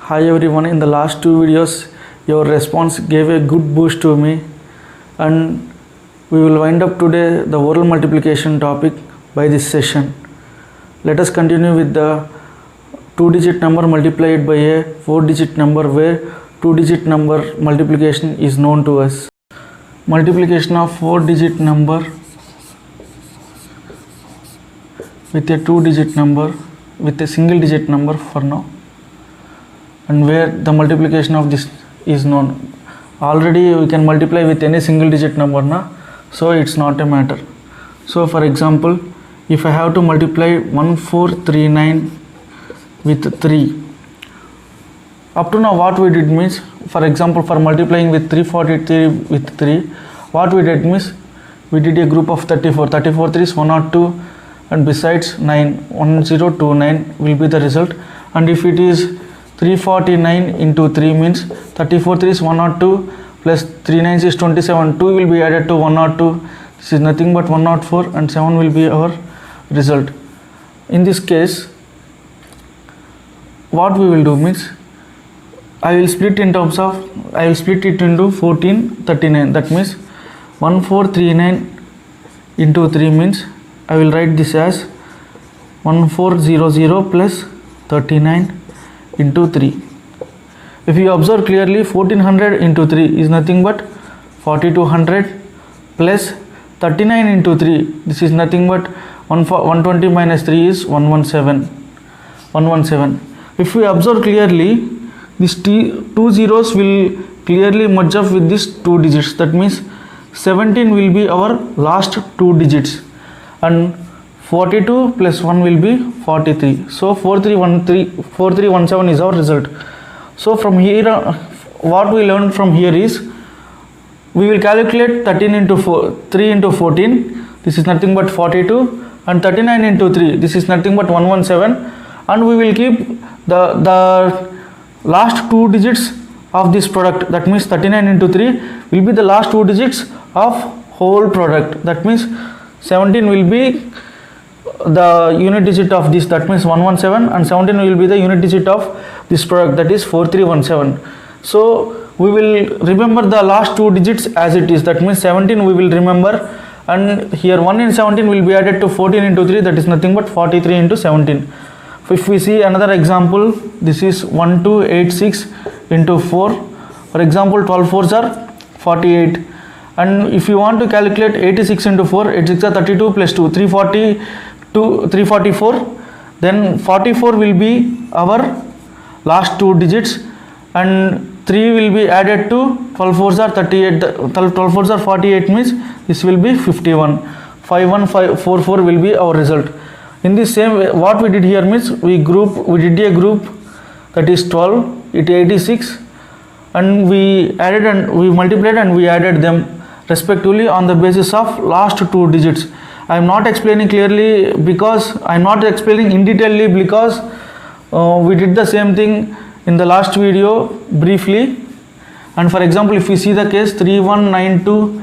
Hi everyone, in the last two videos your response gave a good boost to me, and we will wind up today the oral multiplication topic by this session. Let us continue with the 2-digit number multiplied by a 4-digit number where 2-digit number multiplication is known to us. Multiplication of 4-digit number with a 2-digit number with a single digit number for now, and where the multiplication of this is known. Already we can multiply with any single digit number na, so it's not a matter. So for example, if I have to multiply 1439 with 3, up to now what we did means, for example, for multiplying with 343 with 3, what we did means we did a group of 34 3s 102, and besides 9 1029 will be the result. And if it is 349 into 3 means 34 3s 102 plus 3 9s is 27, 2 will be added to 102, this is nothing but 104, and 7 will be our result. In this case what we will do means I will split it into 1439, that means 1439 into 3 means I will write this as 1400 plus 39 into 3. If you observe clearly, 1400 into 3 is nothing but 4200 plus 39 into 3, this is nothing but 120 minus 3 is 117. If we observe clearly, these two zeros will clearly merge up with these 2 digits, that means 17 will be our last 2 digits, and 42 plus 1 will be 43. So 4317 is our result. So from here what we learned from here is we will calculate 13 into 3 into 14, this is nothing but 42, and 39 into 3, this is nothing but 117, and we will keep the last 2 digits of this product, that means 39 into 3 will be the last 2 digits of whole product, that means 17 will be the unit digit of this, that means 117, and 17 will be the unit digit of this product, that is 4317. So we will remember the last 2 digits as it is, that means 17 we will remember, and here 1 in 17 will be added to 14 into 3, that is nothing but 43 into 17. If we see another example, this is 1286 into 4, for example 12 4s are 48, and if you want to calculate 86 into 4, 86 are 32 plus 2 344, then 44 will be our last 2 digits, and 3 will be added to 12 4s are 38, 12 4s are 48 means this will be 51, 5144 will be our result. In this same way, what we did here means we did a group, that is 12, it 86, and we added and we multiplied and we added them respectively on the basis of last 2 digits. I am not explaining clearly because I am not explaining in detail because we did the same thing in the last video briefly. And for example, if we see the case 3192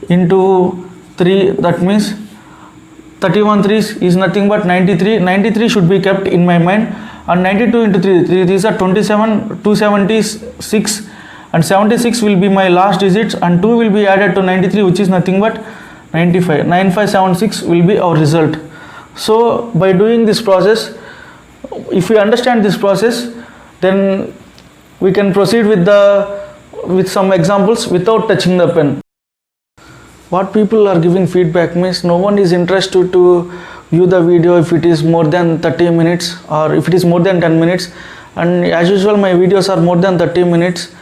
into 3, that means 31 3s is nothing but 93. 93 should be kept in my mind, and 92 into 3, these are 27, 276, and 76 will be my last digits, and 2 will be added to 93, which is nothing but 95. 9576 will be our result. So by doing this process, if we understand this process, then we can proceed with some examples without touching the pen. What people are giving feedback means no one is interested to view the video if it is more than 30 minutes or if it is more than 10 minutes, and as usual my videos are more than 30 minutes,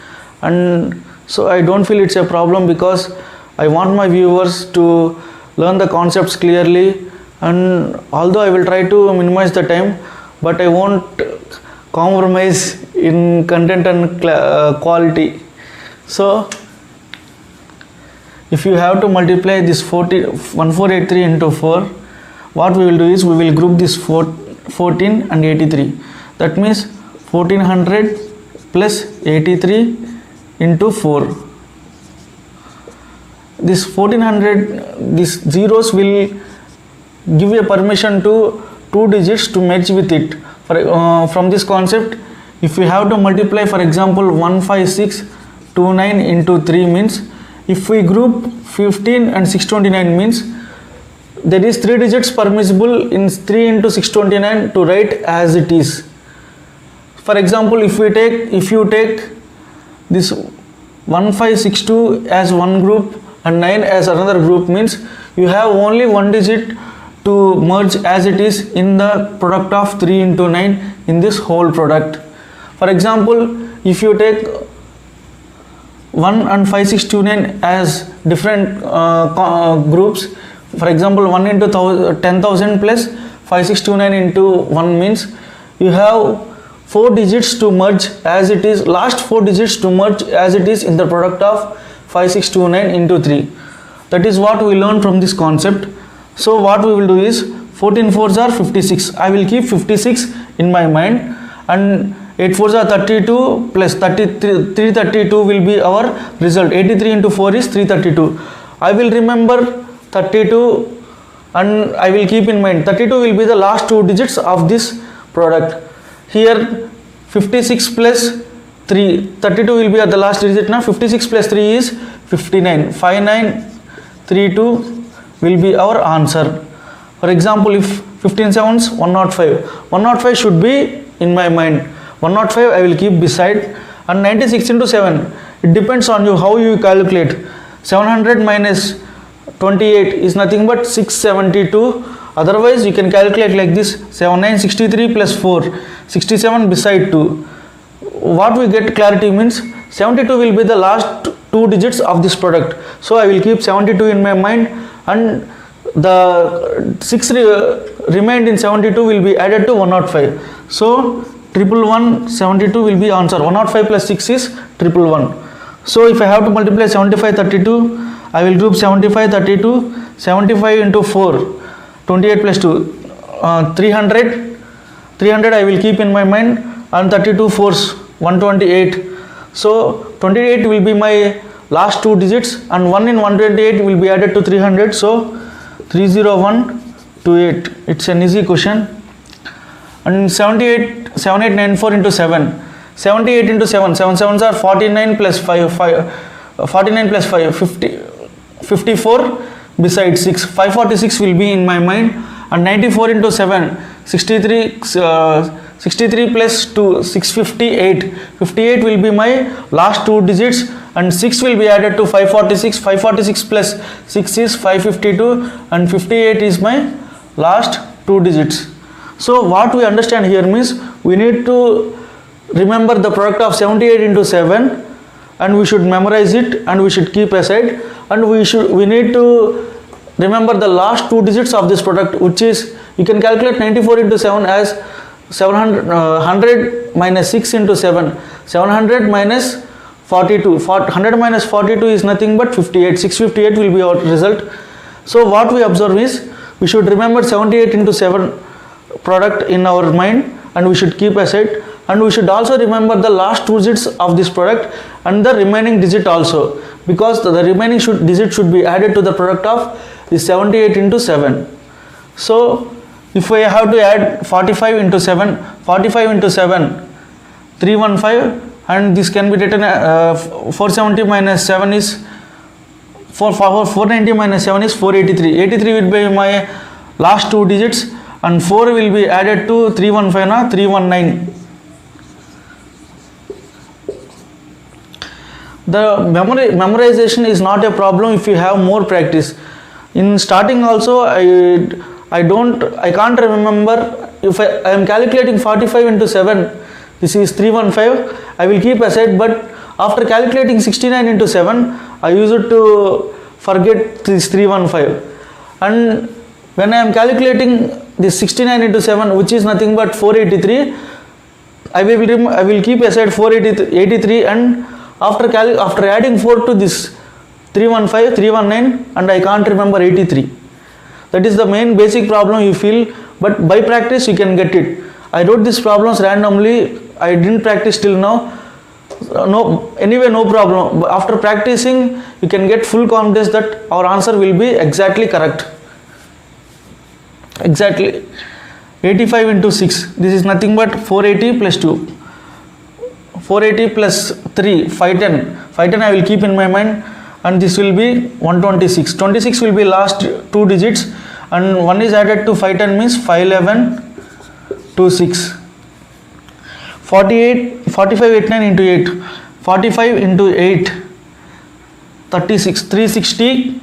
and so I don't feel it's a problem because I want my viewers to learn the concepts clearly, and although I will try to minimize the time, but I won't compromise in content and quality. So if you have to multiply this 1483 into 4, what we will do is we will group this 14 and 83, that means 1400 plus 83 into 4. This 1400, these zeros will give a permission to 2 digits to merge with it. From this concept if we have to multiply, for example, 15629 into 3 means, if we group 15 and 629 means, there is 3 digits permissible in 3 into 629 to write as it is. For example, if you take this 1562 as one group and 9 as another group means, you have only one digit to merge as it is in the product of 3 into 9 in this whole product. For example, if you take 1 and 5629 as different groups, for example 1 into 10,000 plus 5629 into 1 means, you have 4 digits to merge as it is, last 4 digits to merge as it is in the product of 5629 into 3. That is what we learned from this concept. So what we will do is 14 4s are 56. I will keep 56 in my mind, and 8 4s are 32 plus 33, 332 will be our result. 83 into 4 is 332. I will remember 32 and I will keep in mind 32 will be the last 2 digits of this product. Here 56 plus 3, 32 will be at the last digit. Now 56 plus 3 is 59. 5932 will be our answer. For example, if 15 7s 105, 105 should be in my mind. 105 I will keep beside, and 96 into 7, it depends on you how you calculate. 700 minus 28 is nothing but 672. Otherwise you can calculate like this: 7963 plus 4, 67 beside 2. What we get clarity means 72 will be the last 2 digits of this product. So I will keep 72 in my mind, and the 6 remained in 72 will be added to 105. So 11172 will be answer. 105 plus 6 is 111. So if I have to multiply 75 32, I will group 75 32, 75 into 4, 28 plus 2, 300. 300 I will keep in my mind, and 32 4s 128. So 28 will be my last 2 digits, and 1 in 128 will be added to 300. So 30128. It's an easy question. And 7894 into 7, 78 into 7, 7 7s are 49 plus 5, 49 plus 5, 54 beside 6, 546 will be in my mind, and 94 into 7, 63 plus 2, 658, 58 will be my last 2 digits, and 6 will be added to 546, 546 plus 6 is 552, and 58 is my last 2 digits. So what we understand here means, we need to remember the product of 78 into 7, and we should memorize it, and we should keep aside, and we need to remember the last 2 digits of this product, which is, you can calculate 94 into 7 as 100 minus 6 into 7, 700 minus 42, 100 minus 42 is nothing but 58, 658 will be our result. So what we observe is, we should remember 78 into 7 product in our mind, and we should keep aside, and we should also remember the last 2 digits of this product and the remaining digit also, because the remaining digit should be added to the product of the 78 into 7. So if we have to add 45 into 7, 45 into 7, 315, and this can be written 470 minus 7 is 490 minus 7 is 483. 83 will be my last 2 digits, and 4 will be added to 315, 319. The memorization is not a problem if you have more practice. In starting also, I can't remember. If I am calculating 45 into 7, this is 315, I will keep aside, but after calculating 69 into 7, I used to forget this 315, and when I am calculating this 69 into 7, which is nothing but 483, I will keep aside 483, and after adding 4 to this 315, 319, and I can't remember 83. That is the main basic problem you feel, but by practice you can get it. I wrote these problems randomly, I didn't practice till now. Anyway, no problem. After practicing, you can get full confidence that our answer will be exactly correct. Exactly. 85 into 6, this is nothing but 480 plus 2. 480 plus 3, 510. 510 I will keep in my mind, and this will be 126. 26 will be last two digits, and 1 is added to 510 means 511 26. 48, 45, 89 into 8. 45 into 8, 36. 360.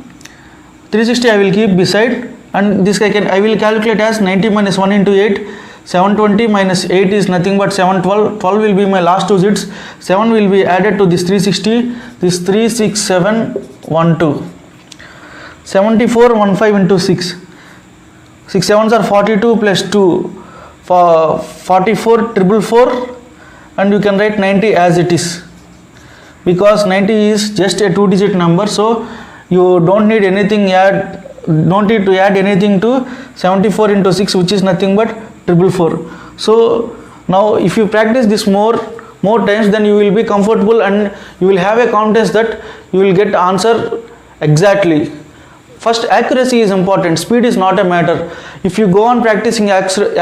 360 I will keep beside, and this I will calculate as 90 minus 1 into 8. 720 minus 8 is nothing but 712. 12 will be my last two digits. 7 will be added to this 360. This 36712. 7415 into 6. 6 sevens are 42 plus 2. For 44 444, and you can write 90 as it is, because 90 is just a 2-digit number, so you don't need anything to add anything to 74 into 6, which is nothing but 444. So now if you practice this more times, then you will be comfortable and you will have a confidence that you will get answer exactly. First, accuracy is important, speed is not a matter. If you go on practicing accurate,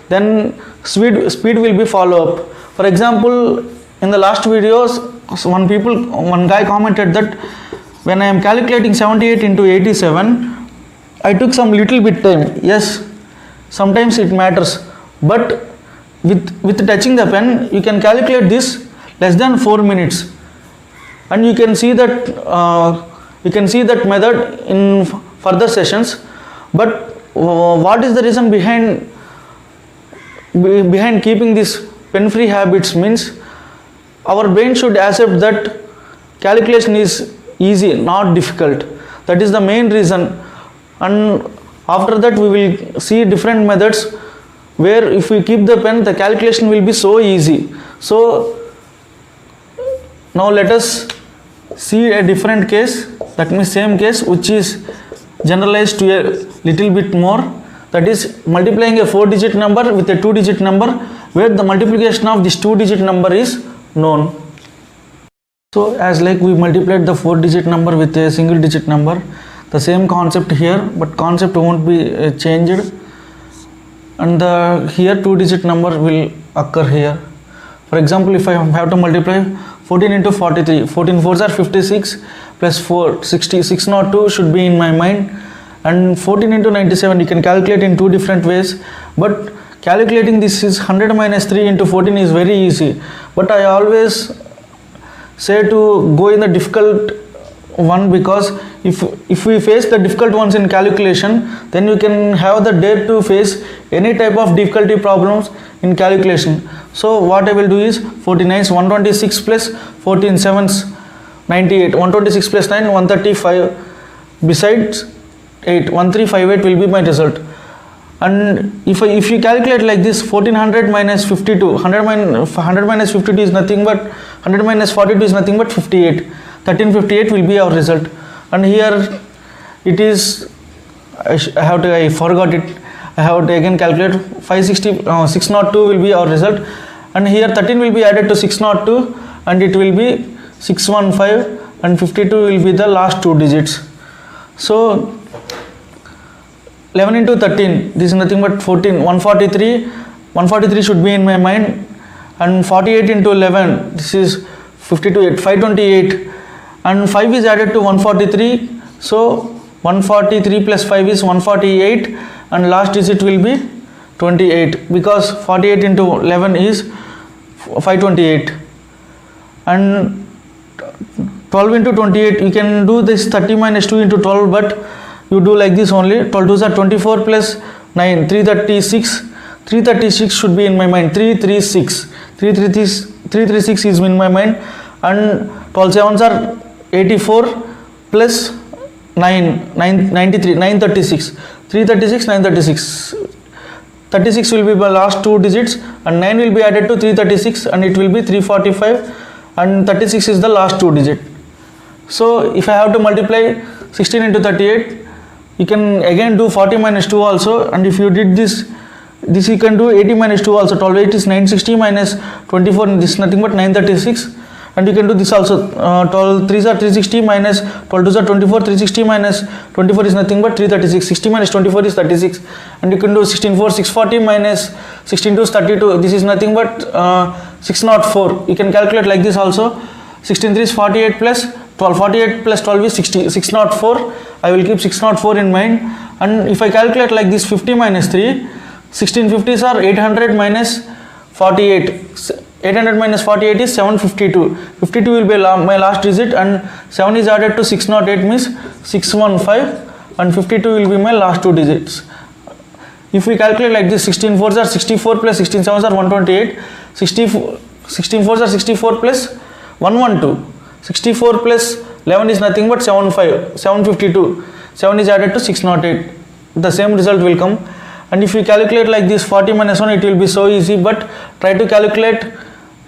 then speed will be follow up. For example, in the last videos, one guy commented that when I am calculating 78 into 87, I took some little bit time. Yes, sometimes it matters, but with touching the pen, you can calculate this less than 4 minutes, and you can see that method in further sessions. But what is the reason behind keeping this pen free habits means our brain should accept that calculation is easy, not difficult. That is the main reason. And after that we will see different methods where if we keep the pen, the calculation will be so easy. So now let us see a different case, that means same case, which is generalized to a little bit more, that is multiplying a 4-digit number with a 2-digit number where the multiplication of this 2-digit number is known. So as like we multiplied the 4-digit number with a single digit number, the same concept here, but concept won't be changed, and here 2-digit number will occur here. For example, if I have to multiply 14 into 43, 14 4s are 56 plus 4, 60, 602 should be in my mind, and 14 into 97 you can calculate in two different ways, but calculating this is 100 minus 3 into 14 is very easy, but I always say to go in the difficult one, because if we face the difficult ones in calculation, then you can have the dare to face any type of difficulty problems in calculation. So what I will do is 49 is 126 plus 14 7s 98, 126 plus 9 135, besides 8 1358 will be my result. And if you calculate like this, 1400 minus 52, 100 minus 52 is nothing but 100 minus 42 is nothing but 58. 1358 will be our result. And here it is, I forgot it. I have to again calculate 602 will be our result, and here 13 will be added to 602 and it will be 615, and 52 will be the last two digits. So 11 into 13, this is nothing but 14, 143 should be in my mind, and 48 into 11, this is 52, 528, and 5 is added to 143, so 143 plus 5 is 148, and last digit will be 28, because 48 into 11 is 528, and 12 into 28, you can do this 30 minus 2 into 12, but you do like this only. 12 2s are 24 plus 9, 336. 336 should be in my mind. 336 is in my mind, and 12 sevens are 84 plus 93, 936. 336, 936. 36 will be the last two digits, and 9 will be added to 336, and it will be 345, and 36 is the last two digit. So if I have to multiply 16 into 38, you can again do 40 minus 2 also, and if you did this you can do 80 minus 2 also. 12 8 is 960 minus 24, and this is nothing but 936, And you can do this also. 12 3s are 360 minus 12 2s are 24. 360 minus 24 is nothing but 336. 60 minus 24 is 36. And you can do 16 4 640 minus 16 2 is 32. This is nothing but 604. You can calculate like this also. 16 3 is 48 plus 12. 48 plus 12 is 60. 604. I will keep 604 in mind. And if I calculate like this, 50 minus 3, 1650s are 800 minus 48. 800 minus 48 is 752. 52 will be my last digit, and 7 is added to 608 means 615, and 52 will be my last two digits. If we calculate like this, 16 4s are 64 plus 16 7s are 128. 16 4s are 64 plus 112. 64 plus 11 is nothing but 752. 7 is added to 608. The same result will come. And if we calculate like this, 40 minus 1, it will be so easy, but try to calculate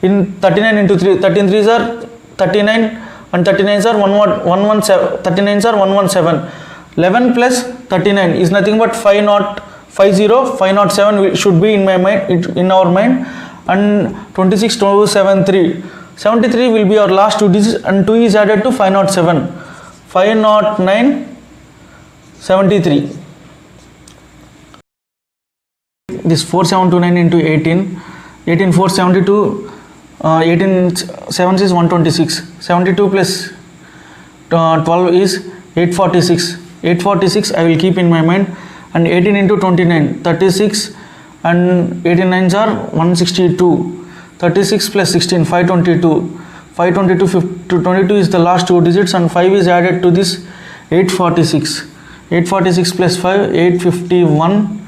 in 39 into 3. 13 3s are 39 and 39s are 117. 39s are 117. 11 plus 39 is nothing but 507 should be in my mind, in our mind, and 26 273. 73 will be our last two digits, and 2 is added to 507. 509 73. This 4729 into 18. 18 4 72. 18 7 is 126. 72 plus 12 is 846. 846 I will keep in my mind. And 18 into 29, 36, and 89s are 162. 36 plus 16, 522. 522 22 is the last two digits, and 5 is added to this, 846. 846 plus 5, 851,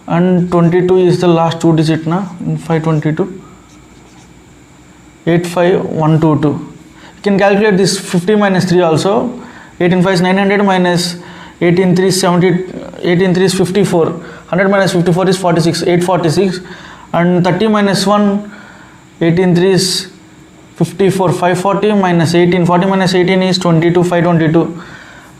and 22 is the last two digit na in 522. 85122. You can calculate this 50 minus 3 also. 18 5 is 900 minus 18 3 is 70. 18 3 is 54. 100 minus 54 is 46. 846. And 30 minus 1. 18 3 is 54. 540 minus 18. 40 minus 18 is 22. 522.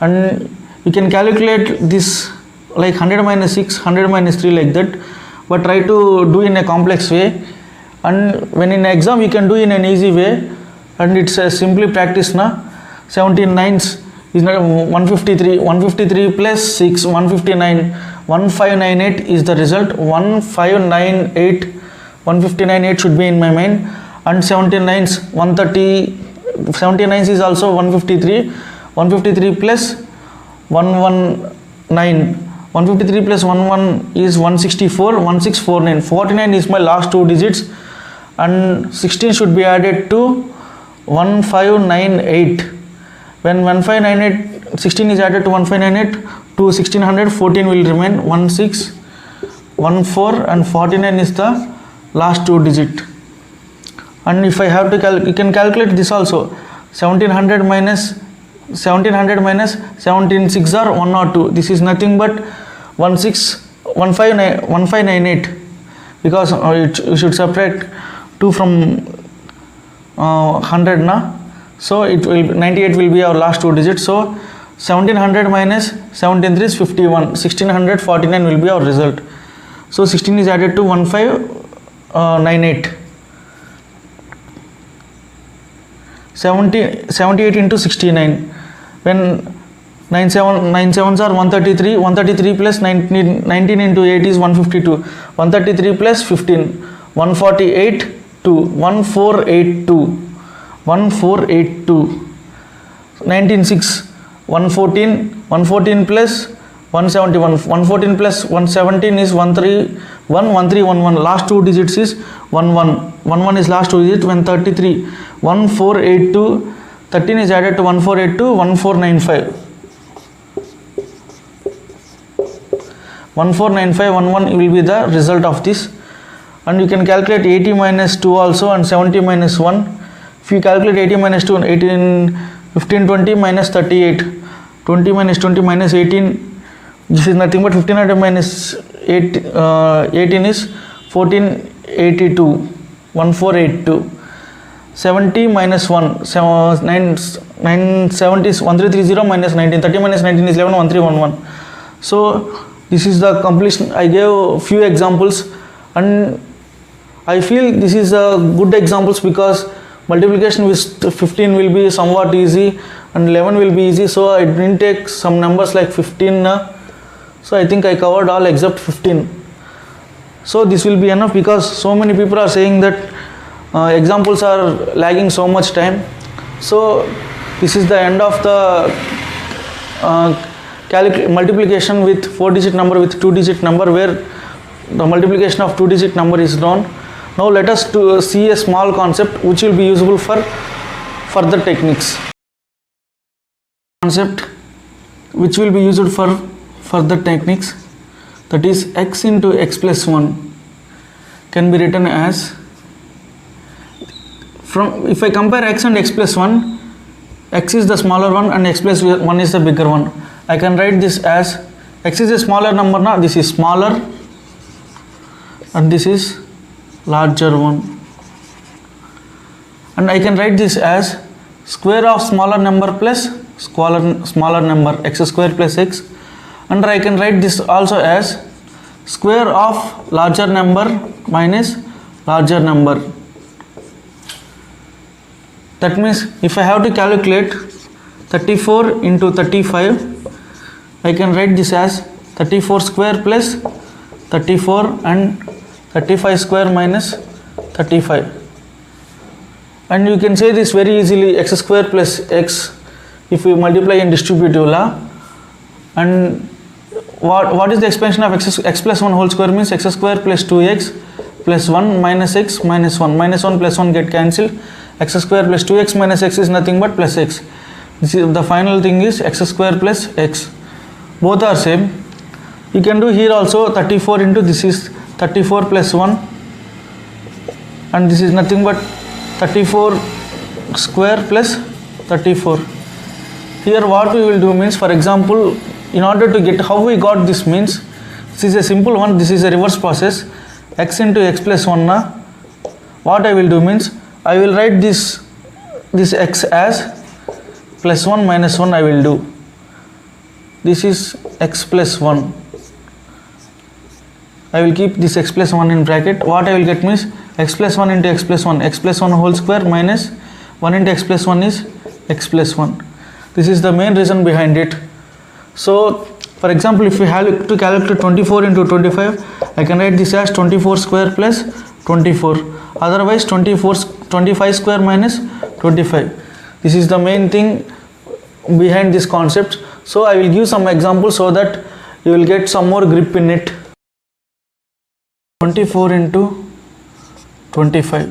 And you can calculate this like 100 minus 6, 100 minus 3 like that. But try to do in a complex way. And when in exam you can do in an easy way. And it's a simply practice na. 17 9s is not 153. 153 plus 6, 159. 1598 is the result. 1598. 159.8 should be in my mind. And 79s 130. 79s is also 153. 153 plus 119. 153 plus 11 is 164. 1649. 49 is my last two digits. And 16 should be added to 1598. When 1598, 16 is added to 1598 to 1600, 14 will remain. 1614, and 49 is the last two digit. And if I have to you can calculate this also. 1700 minus 17 6 are 102. This is nothing but 1598, because you should separate 2 from 100 na. So it will 98 will be our last two digits. So 1700 minus 17 3 is 51. 1649 will be our result. So 16 is added to 1598. 78 into 69. When 9 sevens are 133. 133 plus 19 into 8 is 152. 133 plus 15. 148 2. 1482. 1482. 19 6. 114 plus 171. 114 plus 117 is 1311. Last two digits is 11. 11 is last two digits. When 33. 1482. 13 is added to 1482. 1495. 1495 11 will be the result of this. And you can calculate 80 minus 2 also, and 70 minus 1. If you calculate 80 minus 2, 18, 15 20 minus 38. 20 minus 20 minus 18. This is nothing but 1500 minus 18 is 1482. 1482. 70 minus 1. 970 is 1330 minus 19. 30 minus 19 is 11. 1311. So this is the completion. I gave a few examples, and I feel this is a good examples because multiplication with 15 will be somewhat easy and 11 will be easy, so I didn't take some numbers like 15. So I think I covered all except 15. So this will be enough, because so many people are saying that examples are lagging so much time. So this is the end of the multiplication with 4-digit number with 2-digit number, where the multiplication of 2-digit number is known. Now let us see a small concept which will be useful for further techniques. Concept which will be used for further techniques, that is x into x plus 1 can be written as, if I compare x and x plus 1, x is the smaller one and x plus 1 is the bigger one. I can write this as, x is a smaller number now, this is smaller and this is larger one, and I can write this as square of smaller number plus smaller number, x square plus x, and I can write this also as square of larger number minus larger number. That means if I have to calculate 34 into 35, I can write this as 34 square plus 34 and 35 square minus 35. And you can say this very easily, x square plus x, if we multiply in distributive law. And what is the expansion of x plus 1 whole square means x square plus 2x plus 1 minus x minus 1. Minus 1 plus 1 get cancelled. X square plus 2x minus x is nothing but plus x. This is the final thing is x square plus x. Both are same. You can do here also 34 into this is 34 plus 1, and this is nothing but 34 square plus 34. Here what we will do means, for example, in order to get how we got this means, this is a simple one, this is a reverse process, x into x plus 1 na. What I will do means, I will write this x as plus 1 minus 1 I will do. This is x plus 1. I will keep this x plus 1 in bracket. What I will get means x plus 1 into x plus 1 whole square minus 1 into x plus 1 is x plus 1. This is the main reason behind it. So for example, if we have to calculate 24 into 25, I can write this as 24 square plus 24. Otherwise 25 square minus 25. This is the main thing behind this concept. So I will give some examples so that you will get some more grip in it. 24 into 25.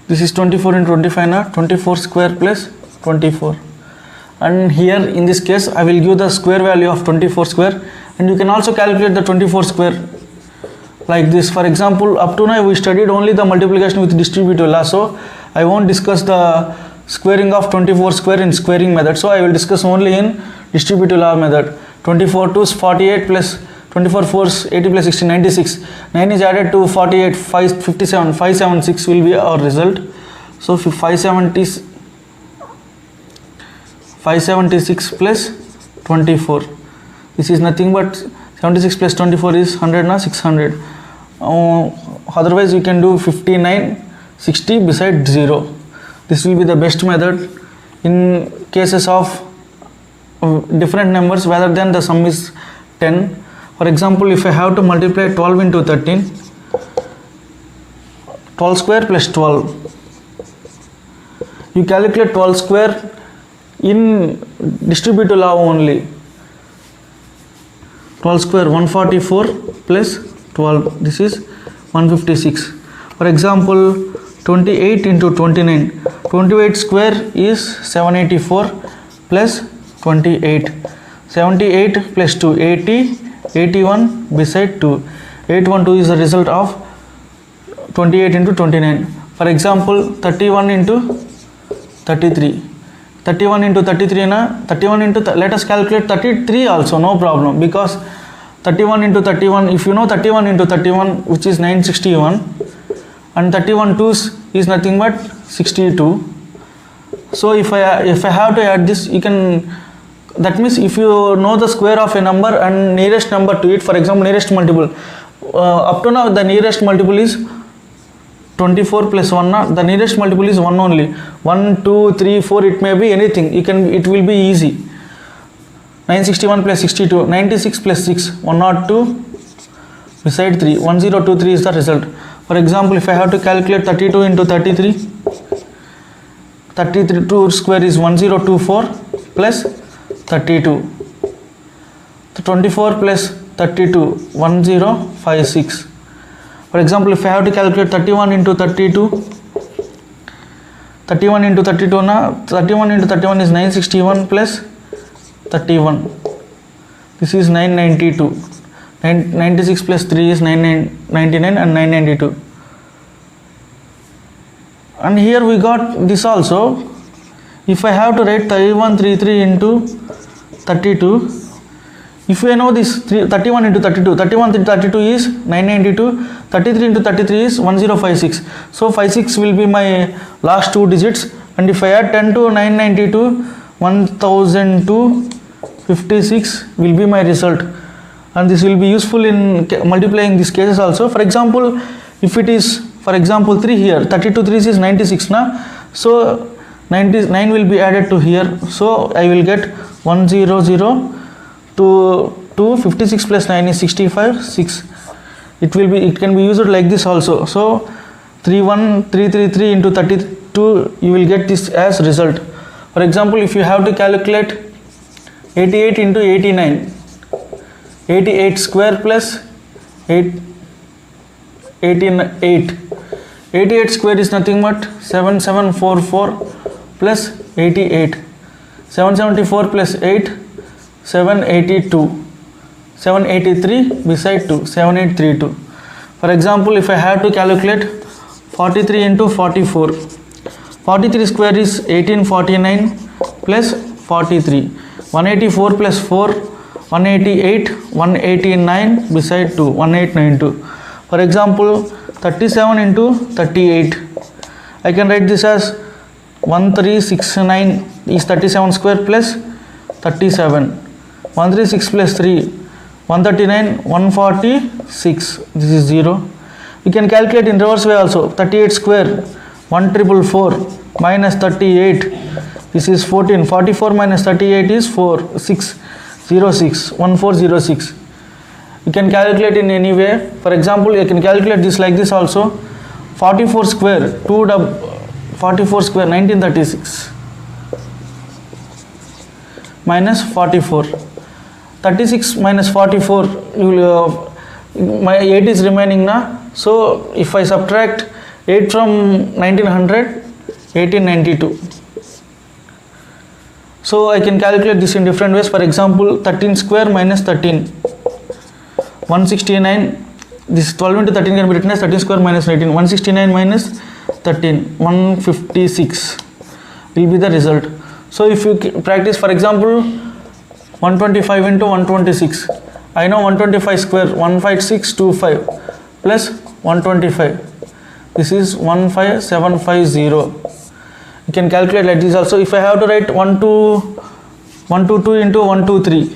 This is 24 into 25 now, 24 square plus 24. And here in this case I will give the square value of 24 square, and you can also calculate the 24 square like this. For example, up to now we studied only the multiplication with distributive law, so I won't discuss the squaring of 24 square in squaring method. So I will discuss only in distributive law method. 24 2 is 48 plus 24 4 is 80 plus 60 96. 9 is added to 48 5 57 576 will be our result. So 576 plus 24. This is nothing but 76 plus 24 is 100 na 600. Otherwise you can do 59 60 beside 0. This will be the best method in cases of different numbers rather than the sum is 10. For example, if I have to multiply 12 into 13, 12 square plus 12, you calculate 12 square in distributive law only. 12 square 144 plus 12, this is 156. For example, 28 into 29, 28 square is 784 plus 28, 78 plus 2 80, 81 beside 2, 812 is the result of 28 into 29. For example, 31 into 33, 31 into 33 na 31 into let us calculate 33 also, no problem, because 31 into 31, if you know 31 into 31 which is 961, and 31 2s is nothing but 62. So if I have to add this, you can, that means if you know the square of a number and nearest number to it, for example nearest multiple, up to now the nearest multiple is 24 plus 1 na, the nearest multiple is 1 only. 1 2 3 4, it may be anything, it will be easy. 961 plus 62, 96 plus 6, 102 beside 3, 1023 is the result. For example, if I have to calculate 32 into 33, 32 square is 1024 plus 32. So 24 plus 32, 1056. For example, if I have to calculate 31 into 32, 31 into 32 na, 31 into 31 is 961 plus 31. This is 992. 96 plus 3 is 99 and 992. And here we got this also. If I have to write 3133 into 32, if I know this 31 into 32, 31 into 32 is 992, 33 into 33 is 1056. So 56 will be my last two digits, and if I add 10 to 992, 1056 will be my result. And this will be useful in multiplying these cases also. For example, if it is, for example, 3 here, 32 3 is 96 na, so 9 will be added to here, so I will get 100 to 56 plus 9 is 65, 6. It can be used like this also. So 31333 into 32, you will get this as result. For example, if you have to calculate 88 into 89, 88 square plus 88 square is nothing but 7744 plus 88, 774 plus 8, 782, 783 beside 2, 7832. For example, if I have to calculate 43 into 44, 43 square is 1849 plus 43, 184 plus 4, 188, 189 beside 2, 1892. For example, 37 into 38, I can write this as 1369 is 37 square plus 37, 136 plus 3, 139, 146, this is 0. We can calculate in reverse way also. 38 square, 1444 minus 38, this is 14, 44 minus 38 is 4, 606, 1406. You can calculate in any way. For example, you can calculate this like this also. 44 square, 44 square, 1936 minus 44. 36 minus 44, you will, my 8 is remaining na. So if I subtract 8 from 1900, 1892. So I can calculate this in different ways. For example, 13 square minus 13, 169. This 12 into 13 can be written as 13 square minus 19. 169 minus 13, 156 will be the result. So if you practice, for example, 125 into 126, I know 125 square, 15625 plus 125, this is 15750. You can calculate like this also. If I have to write 122 into 123,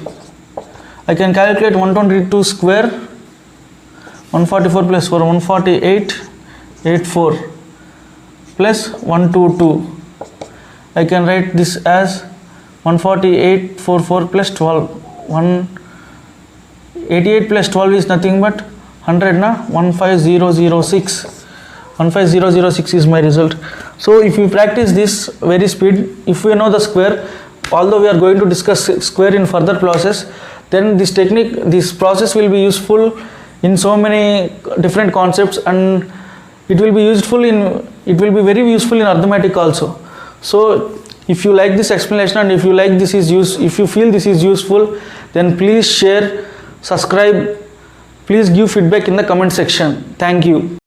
I can calculate 122 square, 144 plus 4, 148, 84 plus 122. I can write this as 14844 plus 12, 188 plus 12 is nothing but 100 na, 15006. 15006 is my result. So if you practice this very speed, if you know the square, although we are going to discuss square in further process, then this process will be useful in so many different concepts, and it will be very useful in arithmetic also. So if you like this explanation, and if you feel this is useful, then please share, subscribe, please give feedback in the comment section. Thank you.